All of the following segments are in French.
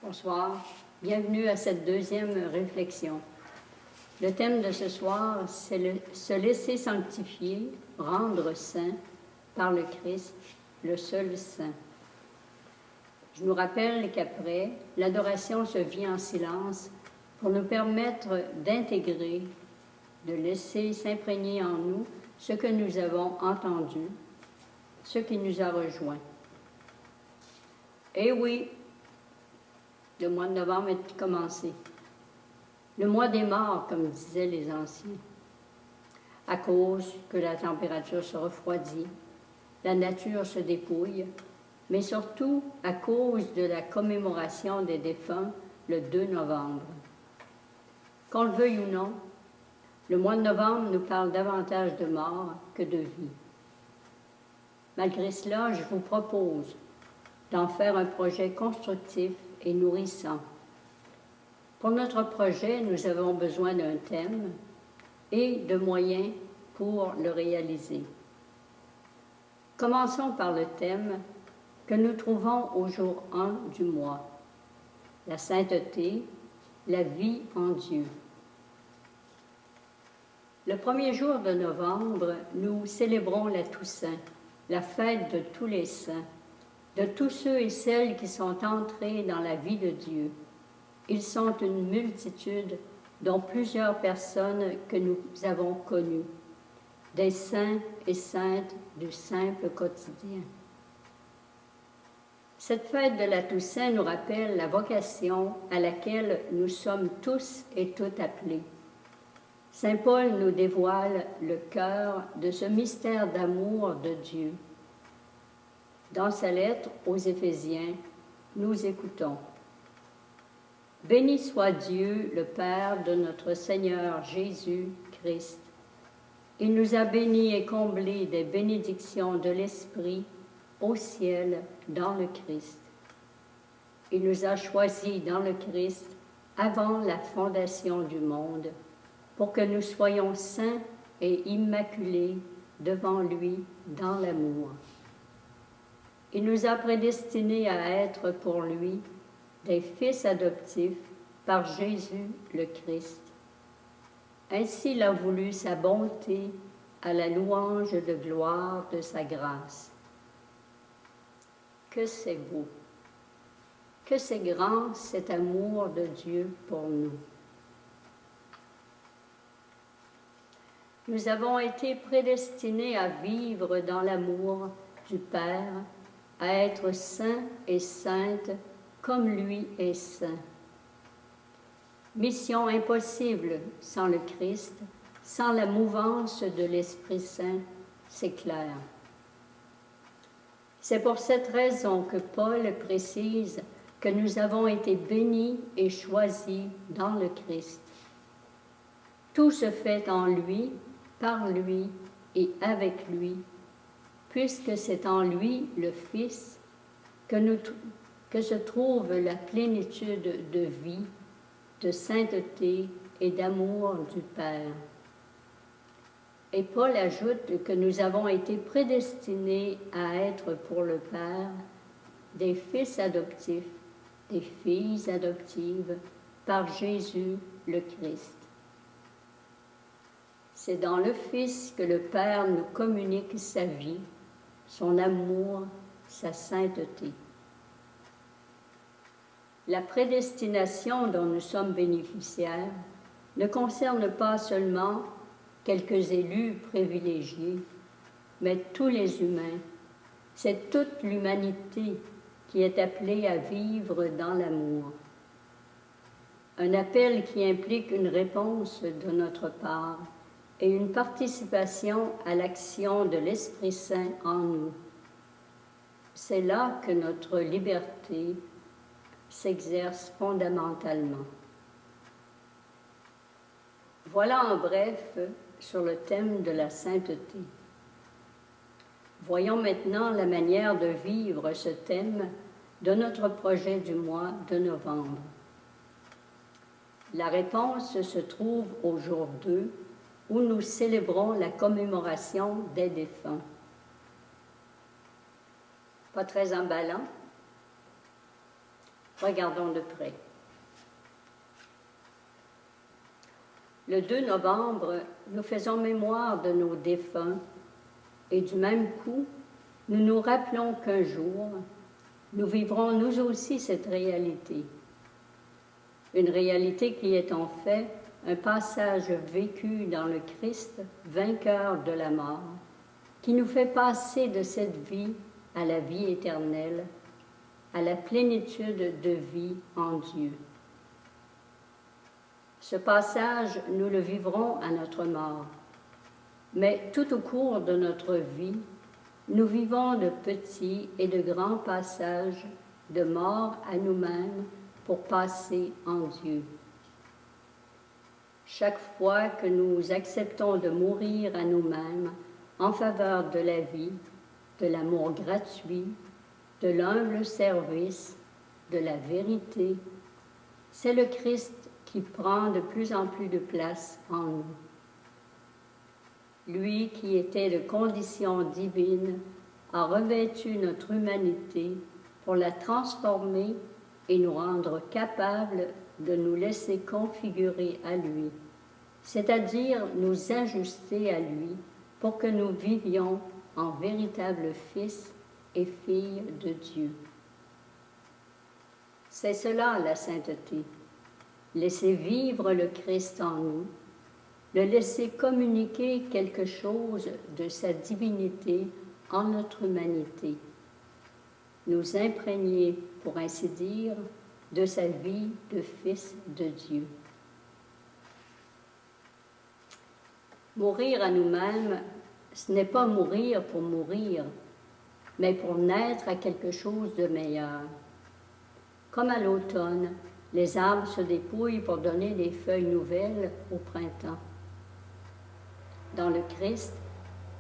Bonsoir, bienvenue à cette deuxième réflexion. Le thème de ce soir, c'est se laisser sanctifier, rendre saint par le Christ, le seul saint. Je nous rappelle qu'après, l'adoration se vit en silence pour nous permettre d'intégrer, de laisser s'imprégner en nous ce que nous avons entendu, ce qui nous a rejoints. Eh oui, le mois de novembre est commencé. Le mois des morts, comme disaient les anciens. À cause que la température se refroidit, la nature se dépouille, mais surtout à cause de la commémoration des défunts le 2 novembre. Qu'on le veuille ou non, le mois de novembre nous parle davantage de mort que de vie. Malgré cela, je vous propose d'en faire un projet constructif et nourrissant. Pour notre projet, nous avons besoin d'un thème et de moyens pour le réaliser. Commençons par le thème que nous trouvons au jour 1 du mois, la sainteté, la vie en Dieu. Le premier jour de novembre, nous célébrons la Toussaint, la fête de tous les saints, de tous ceux et celles qui sont entrés dans la vie de Dieu. Ils sont une multitude, dont plusieurs personnes que nous avons connues, des saints et saintes du simple quotidien. Cette fête de la Toussaint nous rappelle la vocation à laquelle nous sommes tous et toutes appelés. Saint Paul nous dévoile le cœur de ce mystère d'amour de Dieu. Dans sa lettre aux Éphésiens, nous écoutons. Béni soit Dieu, le Père de notre Seigneur Jésus-Christ. Il nous a bénis et comblés des bénédictions de l'Esprit au ciel dans le Christ. Il nous a choisis dans le Christ avant la fondation du monde, pour que nous soyons saints et immaculés devant lui dans l'amour. Il nous a prédestinés à être pour lui des fils adoptifs par Jésus le Christ. Ainsi l'a voulu sa bonté à la louange de gloire de sa grâce. Que c'est beau, que c'est grand cet amour de Dieu pour nous. Nous avons été prédestinés à vivre dans l'amour du Père, à être saints et saintes comme lui est saint. Mission impossible sans le Christ, sans la mouvance de l'Esprit Saint, c'est clair. C'est pour cette raison que Paul précise que nous avons été bénis et choisis dans le Christ. Tout se fait en lui, par lui et avec lui, puisque c'est en lui, le Fils, que se trouve la plénitude de vie, de sainteté et d'amour du Père. Et Paul ajoute que nous avons été prédestinés à être pour le Père des fils adoptifs, des filles adoptives par Jésus le Christ. C'est dans le Fils que le Père nous communique sa vie, son amour, sa sainteté. La prédestination dont nous sommes bénéficiaires ne concerne pas seulement quelques élus privilégiés, mais tous les humains. C'est toute l'humanité qui est appelée à vivre dans l'amour. Un appel qui implique une réponse de notre part et une participation à l'action de l'Esprit Saint en nous. C'est là que notre liberté s'exerce fondamentalement. Voilà en bref sur le thème de la sainteté. Voyons maintenant la manière de vivre ce thème de notre projet du mois de novembre. La réponse se trouve au jour 2, où nous célébrons la commémoration des défunts. Pas très emballant. Regardons de près. Le 2 novembre, nous faisons mémoire de nos défunts et du même coup, nous nous rappelons qu'un jour, nous vivrons nous aussi cette réalité. Une réalité qui est en fait un passage vécu dans le Christ, vainqueur de la mort, qui nous fait passer de cette vie à la vie éternelle, à la plénitude de vie en Dieu. Ce passage, nous le vivrons à notre mort, mais tout au cours de notre vie, nous vivons de petits et de grands passages de mort à nous-mêmes pour passer en Dieu. Chaque fois que nous acceptons de mourir à nous-mêmes en faveur de la vie, de l'amour gratuit, de l'humble service, de la vérité, c'est le Christ qui prend de plus en plus de place en nous. Lui qui était de condition divine a revêtu notre humanité pour la transformer et nous rendre capables de nous laisser configurer à lui, c'est-à-dire nous ajuster à lui pour que nous vivions en véritables fils et filles de Dieu. C'est cela la sainteté, laisser vivre le Christ en nous, le laisser communiquer quelque chose de sa divinité en notre humanité, nous imprégner, pour ainsi dire, de sa vie de fils de Dieu. Mourir à nous-mêmes, ce n'est pas mourir pour mourir, mais pour naître à quelque chose de meilleur. Comme à l'automne, les arbres se dépouillent pour donner des feuilles nouvelles au printemps. Dans le Christ,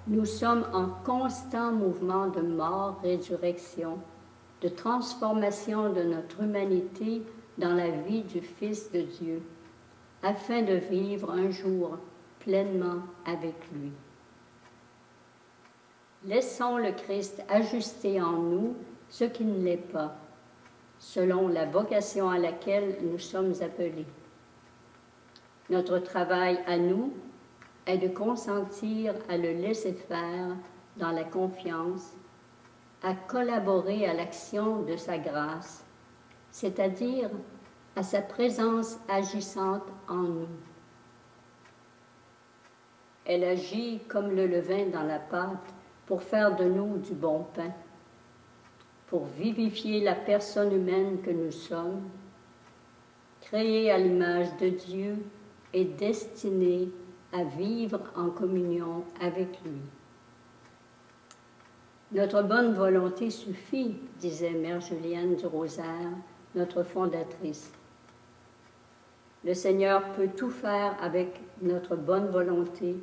nous sommes en constant mouvement de mort-résurrection, de transformation de notre humanité dans la vie du Fils de Dieu, afin de vivre un jour pleinement avec lui. Laissons le Christ ajuster en nous ce qui ne l'est pas, selon la vocation à laquelle nous sommes appelés. Notre travail à nous est de consentir à le laisser faire dans la confiance, à collaborer à l'action de sa grâce, c'est-à-dire à sa présence agissante en nous. Elle agit comme le levain dans la pâte pour faire de nous du bon pain, pour vivifier la personne humaine que nous sommes, créée à l'image de Dieu et destinée à vivre en communion avec lui. Notre bonne volonté suffit, disait Mère Julienne du Rosaire, notre fondatrice. Le Seigneur peut tout faire avec notre bonne volonté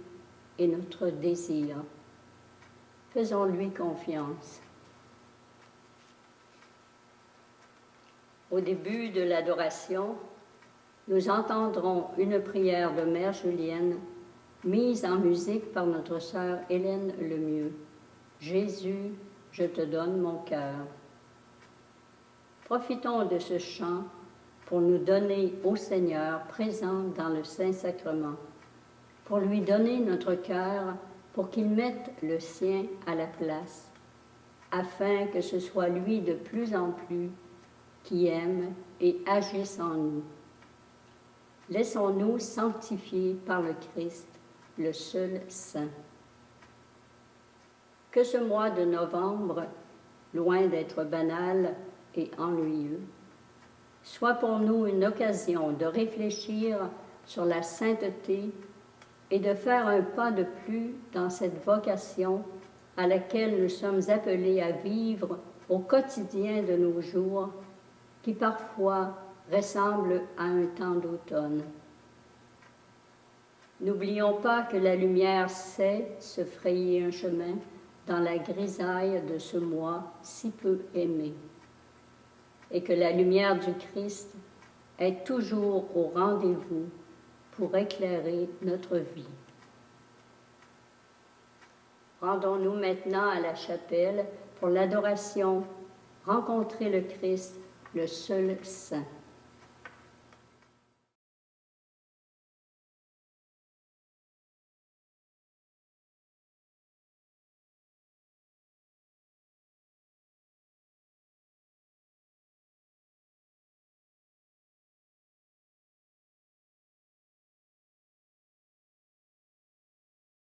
et notre désir. Faisons-lui confiance. Au début de l'adoration, nous entendrons une prière de Mère Julienne mise en musique par notre sœur Hélène Lemieux. Jésus, je te donne mon cœur. Profitons de ce chant pour nous donner au Seigneur présent dans le Saint-Sacrement, pour lui donner notre cœur pour qu'il mette le sien à la place, afin que ce soit lui de plus en plus qui aime et agisse en nous. Laissons-nous sanctifier par le Christ, le seul Saint. Que ce mois de novembre, loin d'être banal et ennuyeux, soit pour nous une occasion de réfléchir sur la sainteté et de faire un pas de plus dans cette vocation à laquelle nous sommes appelés à vivre au quotidien de nos jours, qui parfois ressemble à un temps d'automne. N'oublions pas que la lumière sait se frayer un chemin dans la grisaille de ce mois si peu aimé, et que la lumière du Christ est toujours au rendez-vous pour éclairer notre vie. Rendons-nous maintenant à la chapelle pour l'adoration, rencontrer le Christ le seul saint.